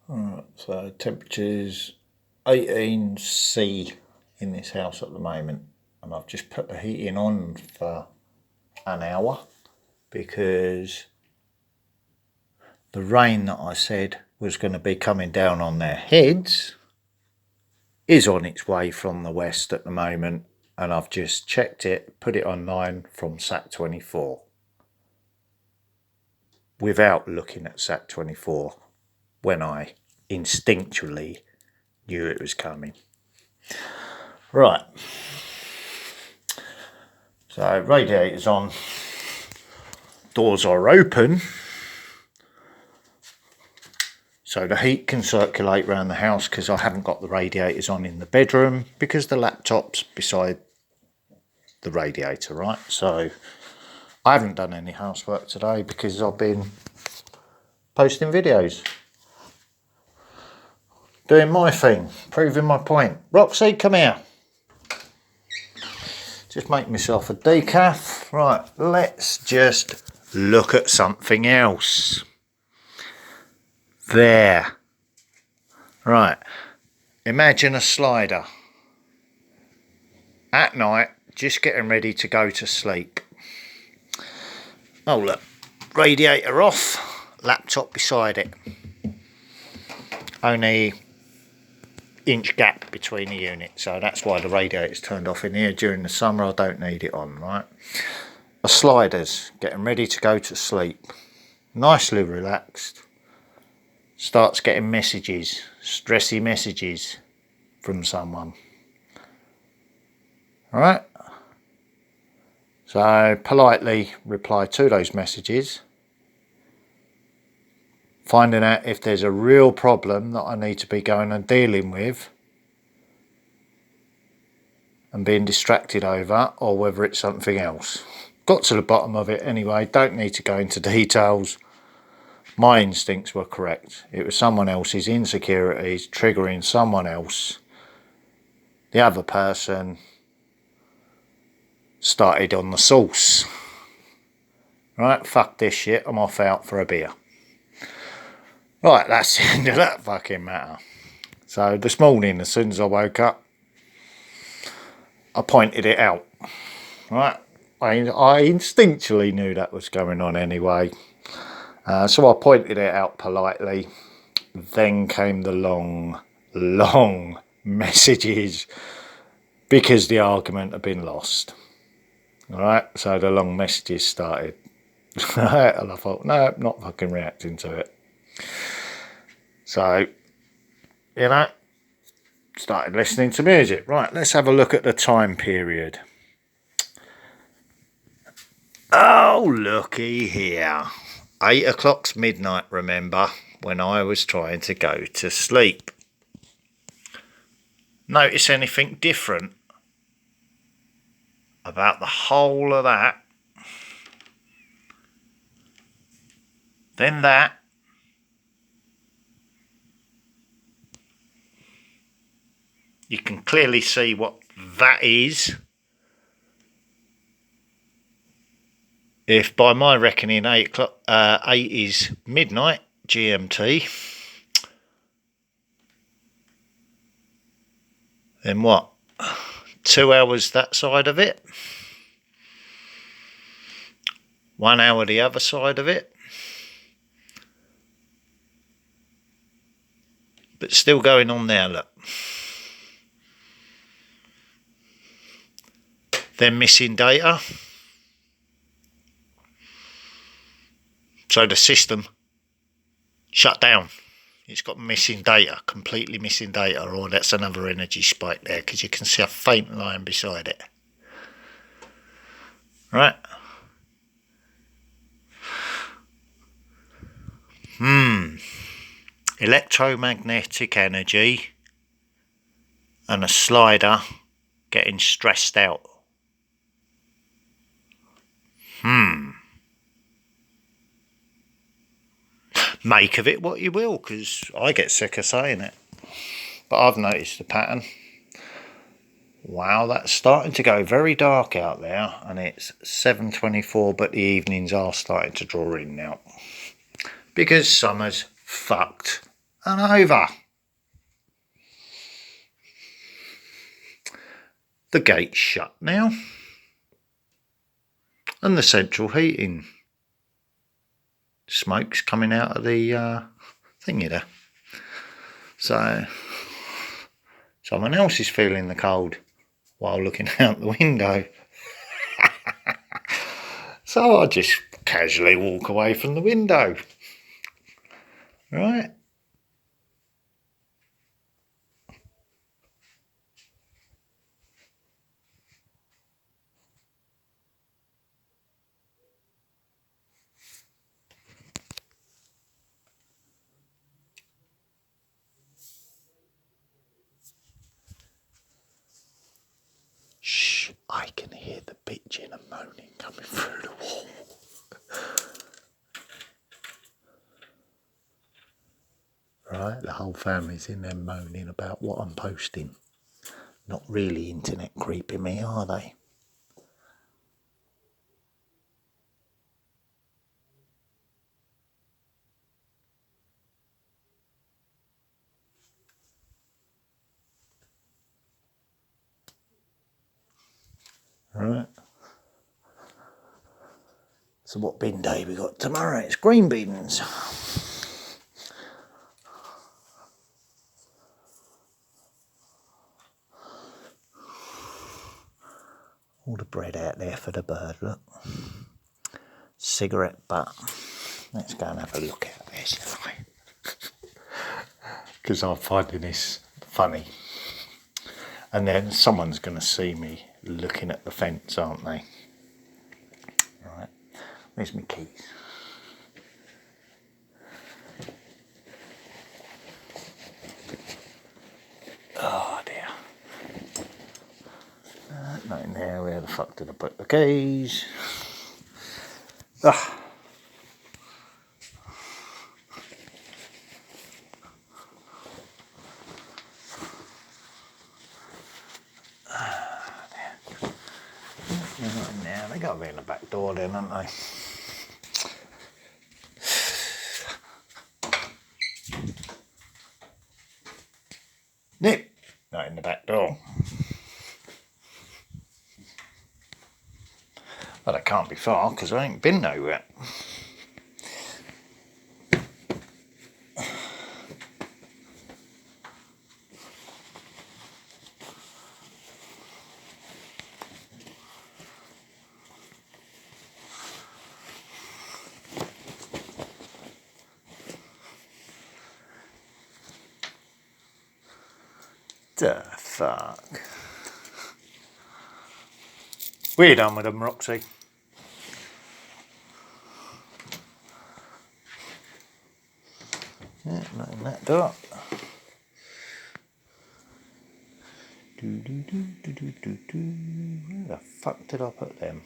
Alright, so temperature's 18°C in this house at the moment, and I've just put the heating on for an hour because the rain that I said was going to be coming down on their heads is on its way from the west at the moment, and I've just checked it, put it online from Sat24 without looking at Sat24 when I instinctually knew it was coming. Right, so radiator's on, doors are open, so the heat can circulate around the house because I haven't got the radiators on in the bedroom because the laptop's beside the radiator, right? So I haven't done any housework today because I've been posting videos, doing my thing, proving my point. Roxy, come here. Just make myself a decaf. Right, let's just look at something else. There. Right, imagine a slider. At night, just getting ready to go to sleep. Oh look, radiator off, laptop beside it. Only inch gap between the units, so that's why the radiator's turned off in here. During the summer I don't need it on, right? The sliders, getting ready to go to sleep. Nicely relaxed. Starts getting messages, stressy messages from someone. Alright? So politely reply to those messages, finding out if there's a real problem that I need to be going and dealing with and being distracted over, or whether it's something else. Got to the bottom of it anyway, don't need to go into details. My instincts were correct. It was someone else's insecurities triggering someone else. The other person started on the sauce. Right, fuck this shit, I'm off out for a beer. Right, that's the end of that fucking matter. So this morning, as soon as I woke up, I pointed it out. Right, I instinctually knew that was going on anyway. So I pointed it out politely. Then came the long messages because the argument had been lost. Alright, so the long messages started. And I thought, no, not fucking reacting to it. So, you know, started listening to music. Right, let's have a look at the time period. Oh, looky here. 8 o'clock's midnight, remember, when I was trying to go to sleep. Notice anything different about the whole of that? Then that. You can clearly see what that is. If by my reckoning 8 is midnight GMT, then what? 2 hours that side of it, 1 hour the other side of it, but still going on there, look. Then missing data. So the system shut down. It's got missing data, completely missing data, or that's another energy spike there because you can see a faint line beside it. Right? Electromagnetic energy and a slider getting stressed out. Make of it what you will, because I get sick of saying it. But I've noticed a pattern. Wow, that's starting to go very dark out there, and it's 7:24, but the evenings are starting to draw in now. Because summer's fucked and over. The gate's shut now. And the central heating smoke's coming out of the thingy there. So someone else is feeling the cold while looking out the window. So I just casually walk away from the window. Right? Shh, I can hear the bitching and moaning coming through the wall. Right, the whole family's in there moaning about what I'm posting. Not really internet creeping me, are they? Right. So what bin day we got tomorrow? It's green beans. All the bread out there for the bird, look. Cigarette butt. Let's go and have a look at this, shall I? Because I'm finding this funny. And then someone's going to see me looking at the fence, aren't they? Right. Where's my keys? Oh dear. Not in there. Where the fuck did I put the keys? Ah. Now they got to be in the back door then, haven't they? Nip, not in the back door. Well, they can't be far because I ain't been nowhere. The fuck? We're done with them, Roxy. Yeah, not in that door. Where the fuck did I put them?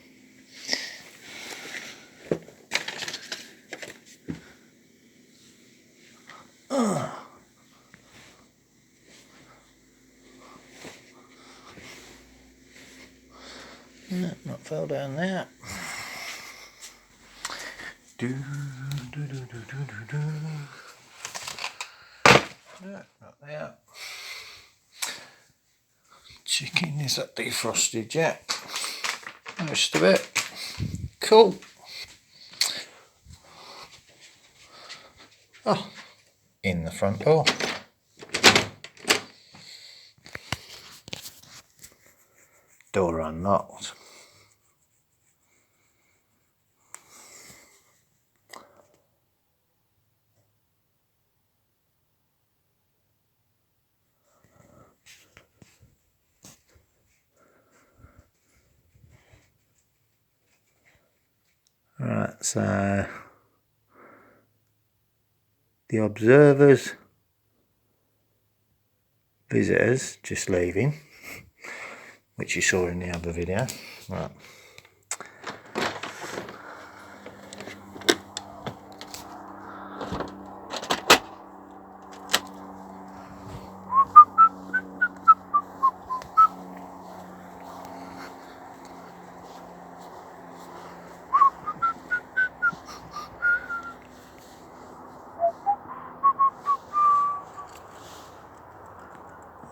No, not fell down there. No, not there. Chicken is that defrosted yet? Most of it. Cool. Oh, in the front door. Door unlocked. Right, so the observers, visitors just leaving, which you saw in the other video. Right.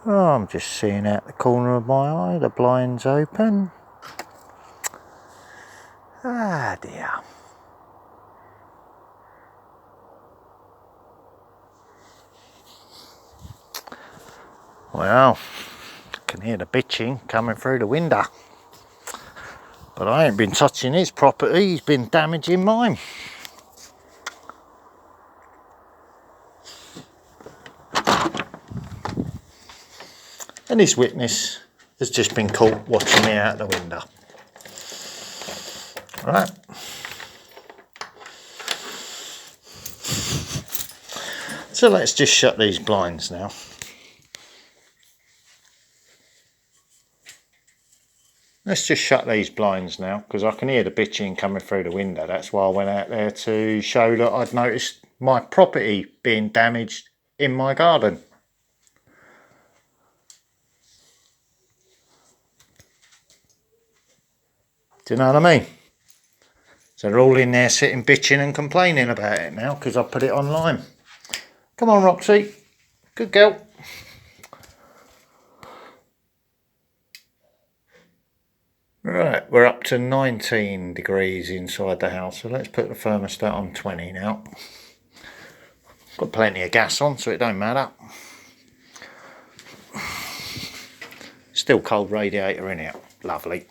Oh, I'm just seeing out the corner of my eye, the blind's open. Ah dear. Well, I can hear the bitching coming through the window. But I ain't been touching his property, he's been damaging mine. And this witness has just been caught watching me out the window. Right. So let's just shut these blinds now. Let's just shut these blinds now, because I can hear the bitching coming through the window. That's why I went out there to show that I'd noticed my property being damaged in my garden. Do you know what I mean? So they're all in there sitting bitching and complaining about it now because I put it online. Come on, Roxy. Good girl. Right, we're up to 19 degrees inside the house, so let's put the thermostat on 20 now. Got plenty of gas on, so it don't matter. Still cold radiator in here. Lovely.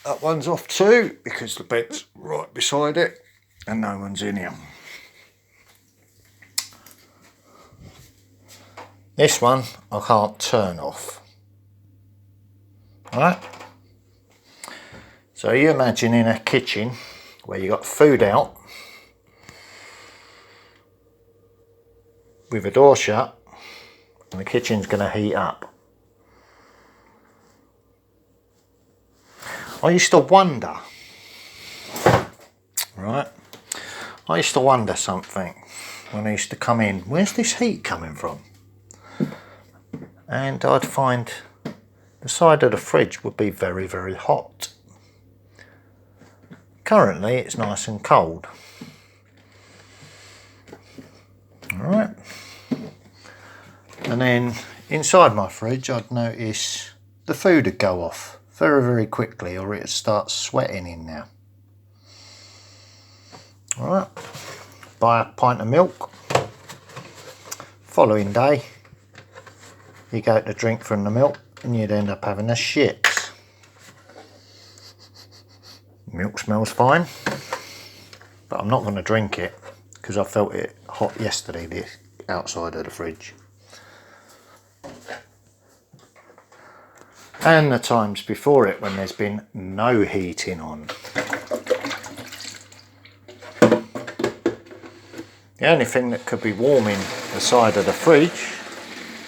That one's off too, because the bed's right beside it and no one's in here. This one I can't turn off. Alright? So you imagine in a kitchen where you got food out with a door shut and the kitchen's going to heat up. I used to wonder, right? I used to wonder something when I used to come in. Where's this heat coming from? And I'd find the side of the fridge would be very, very hot. Currently it's nice and cold. Alright. And then inside my fridge I'd notice the food would go off very, very quickly, or it'd start sweating in there. Alright. Buy a pint of milk. Following day you go to drink from the milk and you'd end up having a shit. Milk smells fine, but I'm not going to drink it because I felt it hot yesterday, the outside of the fridge. And the times before it when there's been no heating on. The only thing that could be warming the side of the fridge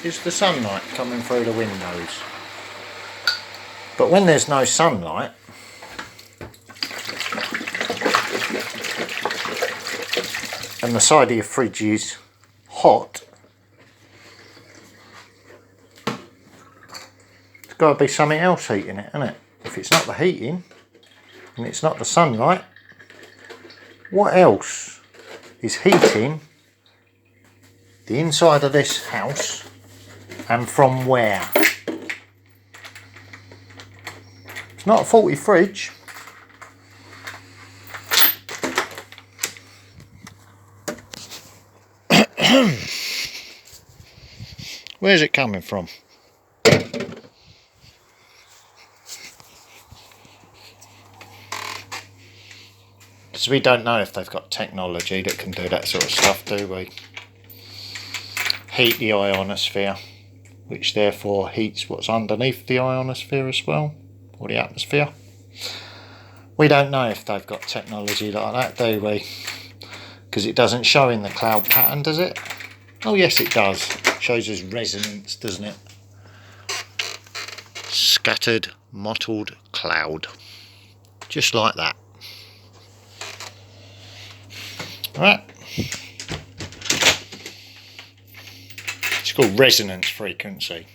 is the sunlight coming through the windows. But when there's no sunlight, and the side of your fridge is hot, there's got to be something else heating it, isn't it? If it's not the heating and it's not the sunlight, what else is heating the inside of this house, and from where? It's not a faulty fridge. Where's it coming from? Because we don't know if they've got technology that can do that sort of stuff, do we? Heat the ionosphere, which therefore heats what's underneath the ionosphere as well, or the atmosphere. We don't know if they've got technology like that, do we? Because it doesn't show in the cloud pattern, does it? Oh yes it does. It shows us resonance, doesn't it? Scattered, mottled cloud. Just like that. Right. It's called resonance frequency.